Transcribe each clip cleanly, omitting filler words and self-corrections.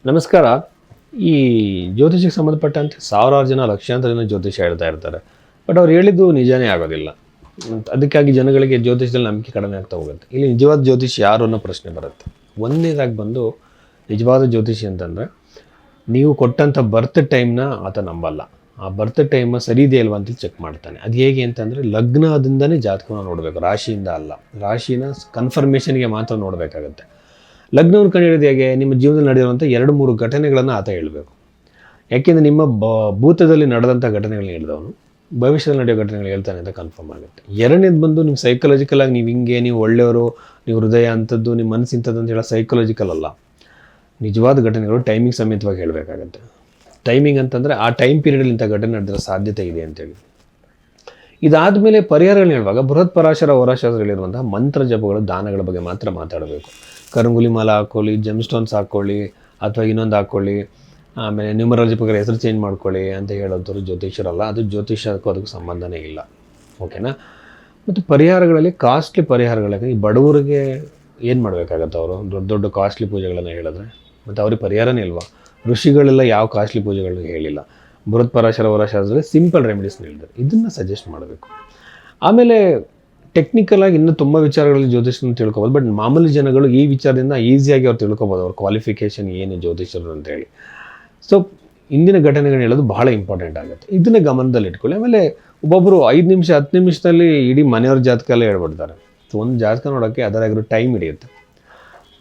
ನಮಸ್ಕಾರ. ಈ ಜ್ಯೋತಿಷಕ್ಕೆ ಸಂಬಂಧಪಟ್ಟಂತೆ ಸಾವಿರಾರು ಜನ ಲಕ್ಷಾಂತರ ಜನ ಜ್ಯೋತಿಷ ಹೇಳ್ತಾ ಇರ್ತಾರೆ. ಬಟ್ ಅವ್ರು ಹೇಳಿದ್ದು ನಿಜಾನೇ ಆಗೋದಿಲ್ಲ. ಅದಕ್ಕಾಗಿ ಜನಗಳಿಗೆ ಜ್ಯೋತಿಷದಲ್ಲಿ ನಂಬಿಕೆ ಕಡಿಮೆ ಆಗ್ತಾ ಹೋಗುತ್ತೆ. ಇಲ್ಲಿ ನಿಜವಾದ ಜ್ಯೋತಿಷಿ ಯಾರು ಅನ್ನೋ ಪ್ರಶ್ನೆ ಬರುತ್ತೆ. ಒಂದನೇದಾಗಿ ಬಂದು ನಿಜವಾದ ಜ್ಯೋತಿಷಿ ಅಂತಂದರೆ ನೀವು ಕೊಟ್ಟಂಥ ಬರ್ತ್ ಟೈಮ್ನ ಆತ ನಂಬಲ್ಲ. ಆ ಬರ್ತ್ ಟೈಮ್ ಸರಿ ಇದೆ ಅಲ್ವಾ ಅಂತ ಚೆಕ್ ಮಾಡ್ತಾನೆ. ಅದು ಹೇಗೆ ಅಂತಂದರೆ ಲಗ್ನದಿಂದನೇ ಜಾತಕವನ್ನು ನೋಡಬೇಕು, ರಾಶಿಯಿಂದ ಅಲ್ಲ. ರಾಶಿನ ಕನ್ಫರ್ಮೇಷನ್ಗೆ ಮಾತ್ರ ನೋಡಬೇಕಾಗತ್ತೆ. ಲಗ್ನವನ್ನು ಕಂಡುಹಿಡಿದು ಹೇಗೆ? ನಿಮ್ಮ ಜೀವನದಲ್ಲಿ ನಡೆಯುವಂಥ 2-3 ಘಟನೆಗಳನ್ನು ಆತ ಹೇಳಬೇಕು. ಯಾಕೆಂದರೆ ನಿಮ್ಮ ಭೂತದಲ್ಲಿ ನಡೆದಂಥ ಘಟನೆಗಳನ್ನ ಹೇಳಿದವನು ಭವಿಷ್ಯದಲ್ಲಿ ನಡೆಯೋ ಘಟನೆಗಳು ಹೇಳ್ತಾನೆ ಅಂತ ಕನ್ಫರ್ಮ್ ಆಗುತ್ತೆ. ಎರಡನೇದು ಬಂದು ನಿಮ್ಮ ಸೈಕಲಾಜಿಕಲಾಗಿ ನೀವು ಹಿಂಗೆ, ನೀವು ಒಳ್ಳೆಯವರು, ನೀವು ಹೃದಯ ಅಂಥದ್ದು, ನಿಮ್ಮ ಮನಸ್ಸು ಇಂಥದ್ದು ಅಂತ ಹೇಳೋ ಸೈಕಲಾಜಿಕಲ್ ಅಲ್ಲ. ನಿಜವಾದ ಘಟನೆಗಳು ಟೈಮಿಂಗ್ ಸಮೇತವಾಗಿ ಹೇಳಬೇಕಾಗತ್ತೆ. ಟೈಮಿಂಗ್ ಅಂತಂದರೆ ಆ ಟೈಮ್ ಪೀರಿಯಡಲ್ಲಿ ಇಂಥ ಘಟನೆ ನಡೆದಿರೋ ಸಾಧ್ಯತೆ ಇದೆ ಅಂತೇಳಿ. ಇದಾದಮೇಲೆ ಪರಿಹಾರಗಳನ್ನ ಹೇಳುವಾಗ ಬೃಹತ್ ಪರಾಶರ ಹೋರಾಶಾಸ್ತ್ರಗಳಿರುವಂತಹ ಮಂತ್ರ ಜಪಗಳು, ದಾನಗಳ ಬಗ್ಗೆ ಮಾತ್ರ ಮಾತಾಡಬೇಕು. ಕರಂಗುಲಿ ಮಾಲ ಹಾಕ್ಕೊಳ್ಳಿ, ಜೆಮ್ ಸ್ಟೋನ್ಸ್ ಹಾಕ್ಕೊಳ್ಳಿ, ಅಥವಾ ಇನ್ನೊಂದು ಹಾಕ್ಕೊಳ್ಳಿ, ಆಮೇಲೆ ನ್ಯೂಮರಾಲಜಿ ಪ್ರಕಾರ ಹೆಸರು ಚೇಂಜ್ ಮಾಡ್ಕೊಳ್ಳಿ ಅಂತ ಹೇಳೋಂಥವ್ರು ಜ್ಯೋತಿಷರಲ್ಲ. ಅದು ಜ್ಯೋತಿಷಕ್ಕೂ ಅದಕ್ಕೆ ಸಂಬಂಧನೇ ಇಲ್ಲ. ಓಕೆನಾ? ಮತ್ತು ಪರಿಹಾರಗಳಲ್ಲಿ ಕಾಸ್ಟ್ಲಿ ಪರಿಹಾರಗಳಿಗೆ ಈ ಬಡವರಿಗೆ ಏನು ಮಾಡಬೇಕಾಗತ್ತೆ? ಅವರು ದೊಡ್ಡ ದೊಡ್ಡ ಕಾಸ್ಟ್ಲಿ ಪೂಜೆಗಳನ್ನು ಹೇಳಿದ್ರೆ ಮತ್ತು ಅವ್ರಿಗೆ ಪರಿಹಾರನೇ ಇಲ್ವಾ? ಋಷಿಗಳೆಲ್ಲ ಯಾವ ಕಾಸ್ಟ್ಲಿ ಪೂಜೆಗಳನ್ನ ಹೇಳಿಲ್ಲ. ಬೃಹತ್ ಪರಾಶರ ಹೋರಾಶಾಸ್ತ್ರದಲ್ಲಿ ಸಿಂಪಲ್ ರೆಮಿಡೀಸ್ನ ಹೇಳಿದ್ದಾರೆ. ಇದನ್ನು ಸಜೆಸ್ಟ್ ಮಾಡಬೇಕು. ಆಮೇಲೆ ಟೆಕ್ನಿಕಲಾಗಿ ಇನ್ನೂ ತುಂಬ ವಿಚಾರಗಳಲ್ಲಿ ಜ್ಯೋತಿಷನ ತಿಳ್ಕೊಬೋದು. ಬಟ್ ಮಾಮೂಲಿ ಜನಗಳು ಈ ವಿಚಾರದಿಂದ ಈಸಿಯಾಗಿ ಅವ್ರು ತಿಳ್ಕೊಬೋದು, ಅವ್ರ ಕ್ವಾಲಿಫಿಕೇಷನ್ ಏನು ಜ್ಯೋತಿಷರು ಅಂತೇಳಿ. ಸೊ ಇಂದಿನ ಘಟನೆಗಳನ್ನ ಹೇಳೋದು ಬಹಳ ಇಂಪಾರ್ಟೆಂಟ್ ಆಗುತ್ತೆ. ಇದನ್ನು ಗಮನದಲ್ಲಿ ಇಟ್ಕೊಳ್ಳಿ. ಆಮೇಲೆ ಒಬ್ಬೊಬ್ಬರು 5 ನಿಮಿಷ 10 ನಿಮಿಷದಲ್ಲಿ ಇಡೀ ಮನೆಯವ್ರ ಜಾತಕ ಎಲ್ಲ ಹೇಳ್ಬಿಡ್ತಾರೆ. ಸೊ ಒಂದು ಜಾತಕ ನೋಡೋಕ್ಕೆ ಅದರಾಗಿರೋ ಟೈಮ್ ಹಿಡಿಯುತ್ತೆ.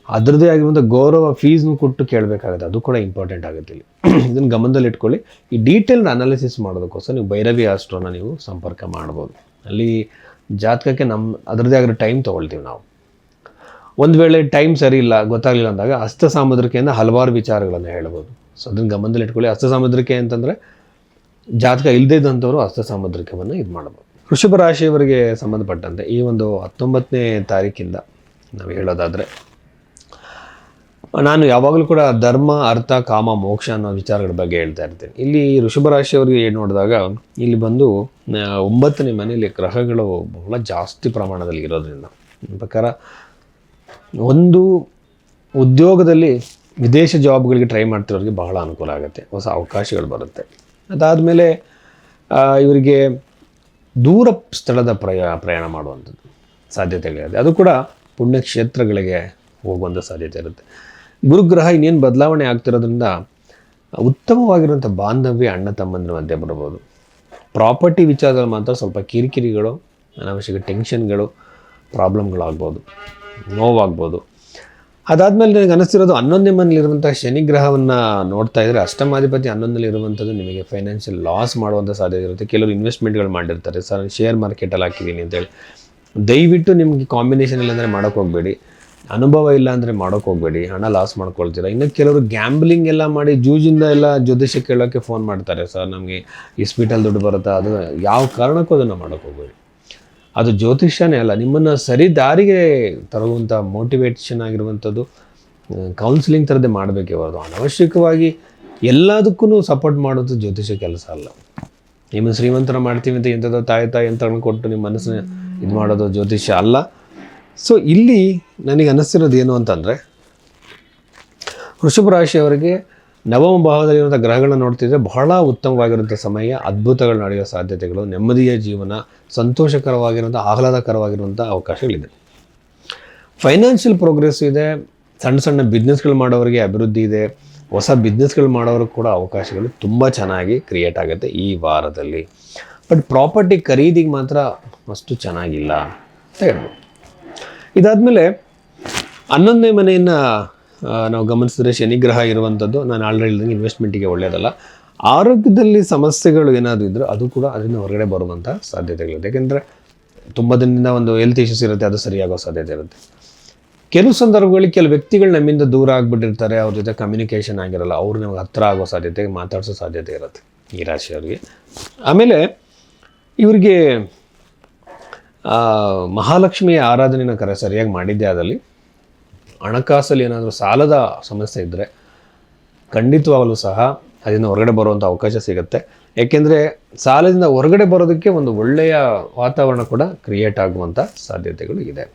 ಅದರದ್ದೇ ಆಗಿರುವಂಥ ಗೌರವ ಫೀಸ್ನು ಕೊಟ್ಟು ಕೇಳಬೇಕಾಗುತ್ತೆ. ಅದು ಕೂಡ ಇಂಪಾರ್ಟೆಂಟ್ ಆಗುತ್ತೆ ಇಲ್ಲಿ. ಇದನ್ನು ಗಮನದಲ್ಲಿ ಇಟ್ಕೊಳ್ಳಿ. ಈ ಡೀಟೇಲ್ಡ್ ಅನಾಲಿಸಿಸ್ ಮಾಡೋದಕ್ಕೋಸ್ಕರ ನೀವು ಭೈರವಿ ಆಸ್ಟ್ರೋನ ನೀವು ಸಂಪರ್ಕ ಮಾಡ್ಬೋದು. ಅಲ್ಲಿ ಜಾತಕಕ್ಕೆ ಅದರದ್ದೇ ಆಗಿರೋ ಟೈಮ್ ತೊಗೊಳ್ತೀವಿ ನಾವು. ಒಂದು ವೇಳೆ ಟೈಮ್ ಸರಿ ಇಲ್ಲ, ಗೊತ್ತಾಗಲಿಲ್ಲ ಅಂದಾಗ ಹಸ್ತ ಸಾಮುದ್ರಿಕೆಯಿಂದ ಹಲವಾರು ವಿಚಾರಗಳನ್ನು ಹೇಳ್ಬೋದು. ಸೊ ಅದನ್ನು ಗಮನದಲ್ಲಿ ಇಟ್ಕೊಳ್ಳಿ. ಹಸ್ತ ಸಾಮುದ್ರಿಕೆ ಅಂತಂದರೆ ಜಾತಕ ಇಲ್ಲದೇ ಇದ್ದಂಥವ್ರು ಹಸ್ತ ಸಾಮುದ್ರಿಕವನ್ನು ಇದು ಮಾಡ್ಬೋದು. ವೃಷಭ ರಾಶಿಯವರಿಗೆ ಸಂಬಂಧಪಟ್ಟಂತೆ ಈ ಒಂದು 19ನೇ ತಾರೀಕಿಂದ ನಾವು ಹೇಳೋದಾದರೆ, ನಾನು ಯಾವಾಗಲೂ ಕೂಡ ಧರ್ಮ, ಅರ್ಥ, ಕಾಮ, ಮೋಕ್ಷ ಅನ್ನೋ ವಿಚಾರಗಳ ಬಗ್ಗೆ ಹೇಳ್ತಾ ಇರ್ತೀನಿ. ಇಲ್ಲಿ ವೃಷಭ ರಾಶಿಯವರಿಗೆ ಏನು ನೋಡಿದಾಗ ಇಲ್ಲಿ ಬಂದು 9ನೇ ಮನೆಯಲ್ಲಿ ಗ್ರಹಗಳು ಬಹಳ ಜಾಸ್ತಿ ಪ್ರಮಾಣದಲ್ಲಿ ಇರೋದ್ರಿಂದ ಪ್ರಕಾರ ಒಂದು ಉದ್ಯೋಗದಲ್ಲಿ ವಿದೇಶ ಜಾಬ್ಗಳಿಗೆ ಟ್ರೈ ಮಾಡ್ತಿರೋರಿಗೆ ಬಹಳ ಅನುಕೂಲ ಆಗುತ್ತೆ, ಹೊಸ ಅವಕಾಶಗಳು ಬರುತ್ತೆ. ಅದಾದಮೇಲೆ ಇವರಿಗೆ ದೂರ ಸ್ಥಳದ ಪ್ರಯಾಣ ಮಾಡುವಂಥದ್ದು ಸಾಧ್ಯತೆಗಳಿದೆ. ಅದು ಕೂಡ ಪುಣ್ಯಕ್ಷೇತ್ರಗಳಿಗೆ ಹೋಗುವಂಥ ಸಾಧ್ಯತೆ ಇರುತ್ತೆ. ಗುರುಗ್ರಹ ಇನ್ನೇನು ಬದಲಾವಣೆ ಆಗ್ತಿರೋದ್ರಿಂದ ಉತ್ತಮವಾಗಿರುವಂಥ ಬಾಂಧವ್ಯ ಅಣ್ಣ ತಮ್ಮಂದಿರ ಮಧ್ಯೆ ಬರ್ಬೋದು. ಪ್ರಾಪರ್ಟಿ ವಿಚಾರದಲ್ಲಿ ಮಾತ್ರ ಸ್ವಲ್ಪ ಕಿರಿಕಿರಿಗಳು, ಅನಾವಶ್ಯಕ ಟೆನ್ಷನ್ಗಳು, ಪ್ರಾಬ್ಲಮ್ಗಳಾಗ್ಬೋದು, ನೋವಾಗ್ಬೋದು. ಅದಾದಮೇಲೆ ನನಗೆ ಅನ್ನಿಸ್ತಿರೋದು 11ನೇ ಮನೇಲಿರುವಂಥ ಶನಿಗ್ರಹವನ್ನು ನೋಡ್ತಾ ಇದ್ದರೆ ಅಷ್ಟಮಾಧಿಪತಿ 11ನಲ್ಲಿ ಇರುವಂಥದ್ದು ನಿಮಗೆ ಫೈನಾನ್ಷಿಯಲ್ ಲಾಸ್ ಮಾಡುವಂಥ ಸಾಧ್ಯತೆ ಇರುತ್ತೆ. ಕೆಲವರು ಇನ್ವೆಸ್ಟ್ಮೆಂಟ್ಗಳು ಮಾಡಿರ್ತಾರೆ, ಸರ್ ಶೇರ್ ಮಾರ್ಕೆಟಲ್ಲಿ ಹಾಕಿದ್ದೀನಿ ಅಂತೇಳಿ. ದಯವಿಟ್ಟು ನಿಮಗೆ ಕಾಂಬಿನೇಷನ್ ಇಲ್ಲಾಂದರೆ ಮಾಡೋಕ್ಕೆ ಹೋಗಬೇಡಿ, ಅನುಭವ ಇಲ್ಲ ಅಂದರೆ ಮಾಡೋಕ್ಕೆ ಹೋಗಬೇಡಿ, ಹಣ ಲಾಸ್ ಮಾಡ್ಕೊಳ್ತೀರಾ. ಇನ್ನು ಕೆಲವರು ಗ್ಯಾಂಬ್ಲಿಂಗ್ ಎಲ್ಲ ಮಾಡಿ ಜೂಜಿಂದ ಎಲ್ಲ ಜ್ಯೋತಿಷ ಕೇಳೋಕ್ಕೆ ಫೋನ್ ಮಾಡ್ತಾರೆ, ಸರ್ ನಮಗೆ ಇಸ್ಪೀಟಲ್ಲಿ ದುಡ್ಡು ಬರುತ್ತಾ, ಅದು ಯಾವ ಕಾರಣಕ್ಕೂ ಅದನ್ನು ಮಾಡೋಕ್ಕೆ ಹೋಗಬೇಡಿ. ಅದು ಜ್ಯೋತಿಷ್ಯನೇ ಅಲ್ಲ, ನಿಮ್ಮನ್ನು ಸರಿ ದಾರಿಗೆ ತರುವಂಥ ಮೋಟಿವೇಷನ್ ಆಗಿರುವಂಥದ್ದು ಕೌನ್ಸಿಲಿಂಗ್ ಥರದ್ದೇ ಮಾಡಬೇಕೇ ಹೊರತು ಅನವಶ್ಯಕವಾಗಿ ಎಲ್ಲದಕ್ಕೂ ಸಪೋರ್ಟ್ ಮಾಡೋದು ಜ್ಯೋತಿಷ ಕೆಲಸ ಅಲ್ಲ. ನಿಮ್ಮನ್ನು ಶ್ರೀಮಂತರ ಮಾಡ್ತೀವಿ ಅಂತ ಎಂಥದ್ದು ತಾಯಿ ಯಂತ್ರಗಳನ್ನು ಕೊಟ್ಟು ನಿಮ್ಮ ಮನಸ್ಸನ್ನ ಇದು ಮಾಡೋದು ಜ್ಯೋತಿಷ್ಯ ಅಲ್ಲ. ಸೊ ಇಲ್ಲಿ ನನಗೆ ಅನ್ನಿಸ್ತಿರೋದು ಏನು ಅಂತಂದರೆ, ವೃಷಭ ರಾಶಿಯವರಿಗೆ ನವಮ ಭಾವದಲ್ಲಿರುವಂಥ ಗ್ರಹಗಳನ್ನ ನೋಡ್ತಿದ್ರೆ ಬಹಳ ಉತ್ತಮವಾಗಿರುವಂಥ ಸಮಯ, ಅದ್ಭುತಗಳು ನಡೆಯುವ ಸಾಧ್ಯತೆಗಳು, ನೆಮ್ಮದಿಯ ಜೀವನ, ಸಂತೋಷಕರವಾಗಿರುವಂಥ ಆಹ್ಲಾದಕರವಾಗಿರುವಂಥ ಅವಕಾಶಗಳಿದೆ. ಫೈನಾನ್ಷಿಯಲ್ ಪ್ರೋಗ್ರೆಸ್ ಇದೆ. ಸಣ್ಣ ಸಣ್ಣ ಬಿಸ್ನೆಸ್ಗಳು ಮಾಡೋರಿಗೆ ಅಭಿವೃದ್ಧಿ ಇದೆ. ಹೊಸ ಬಿಸ್ನೆಸ್ಗಳು ಮಾಡೋರಿಗೆ ಕೂಡ ಅವಕಾಶಗಳು ತುಂಬ ಚೆನ್ನಾಗಿ ಕ್ರಿಯೇಟ್ ಆಗುತ್ತೆ ಈ ವಾರದಲ್ಲಿ. ಬಟ್ ಪ್ರಾಪರ್ಟಿ ಖರೀದಿಗೆ ಮಾತ್ರ ಅಷ್ಟು ಚೆನ್ನಾಗಿಲ್ಲ ಅಂತ ಹೇಳ್ಬೋದು. ಇದಾದಮೇಲೆ 11ನೇ ಮನೆಯನ್ನು ನಾವು ಗಮನಿಸಿದ್ರೆ ಶನಿಗ್ರಹ ಇರುವಂಥದ್ದು, ನಾನು ಆಲ್ರೆಡಿ ಹೇಳಿದಂಗೆ ಇನ್ವೆಸ್ಟ್ಮೆಂಟಿಗೆ ಒಳ್ಳೆಯದಲ್ಲ. ಆರೋಗ್ಯದಲ್ಲಿ ಸಮಸ್ಯೆಗಳು ಏನಾದರೂ ಇದ್ದರೂ ಅದು ಕೂಡ ಅದರಿಂದ ಹೊರಗಡೆ ಬರುವಂಥ ಸಾಧ್ಯತೆಗಳಿದೆ. ಯಾಕೆಂದರೆ ತುಂಬ ದಿನದಿಂದ ಒಂದು ಹೆಲ್ತ್ ಇಶ್ಯೂಸ್ ಇರುತ್ತೆ, ಅದು ಸರಿಯಾಗೋ ಸಾಧ್ಯತೆ ಇರುತ್ತೆ. ಕೆಲವು ಸಂದರ್ಭಗಳಲ್ಲಿ ಕೆಲವು ವ್ಯಕ್ತಿಗಳು ನಮ್ಮಿಂದ ದೂರ ಆಗಿಬಿಟ್ಟಿರ್ತಾರೆ, ಅವ್ರ ಜೊತೆ ಕಮ್ಯುನಿಕೇಷನ್ ಆಗಿರಲ್ಲ, ಅವ್ರು ನಮಗೆ ಹತ್ತಿರ ಆಗೋ ಸಾಧ್ಯತೆ, ಮಾತಾಡಿಸೋ ಸಾಧ್ಯತೆ ಇರುತ್ತೆ ಈ ರಾಶಿಯವರಿಗೆ. ಆಮೇಲೆ ಇವರಿಗೆ ಮಹಾಲಕ್ಷ್ಮಿಯ ಆರಾಧನೆಯನ್ನು ಸರಿಯಾಗಿ ಮಾಡಿದ್ದೇ ಆದಲ್ಲಿ ಹಣಕಾಸಲ್ಲಿ ಏನಾದರೂ ಸಾಲದ ಸಮಸ್ಯೆ ಇದ್ದರೆ ಖಂಡಿತವಾಗಲೂ ಸಹ ಅದರಿಂದ ಹೊರಗಡೆ ಬರುವಂಥ ಅವಕಾಶ ಸಿಗುತ್ತೆ. ಏಕೆಂದರೆ ಸಾಲದಿಂದ ಹೊರಗಡೆ ಬರೋದಕ್ಕೆ ಒಂದು ಒಳ್ಳೆಯ ವಾತಾವರಣ ಕೂಡ ಕ್ರಿಯೇಟ್ ಆಗುವಂಥ ಸಾಧ್ಯತೆಗಳು ಇದೆ.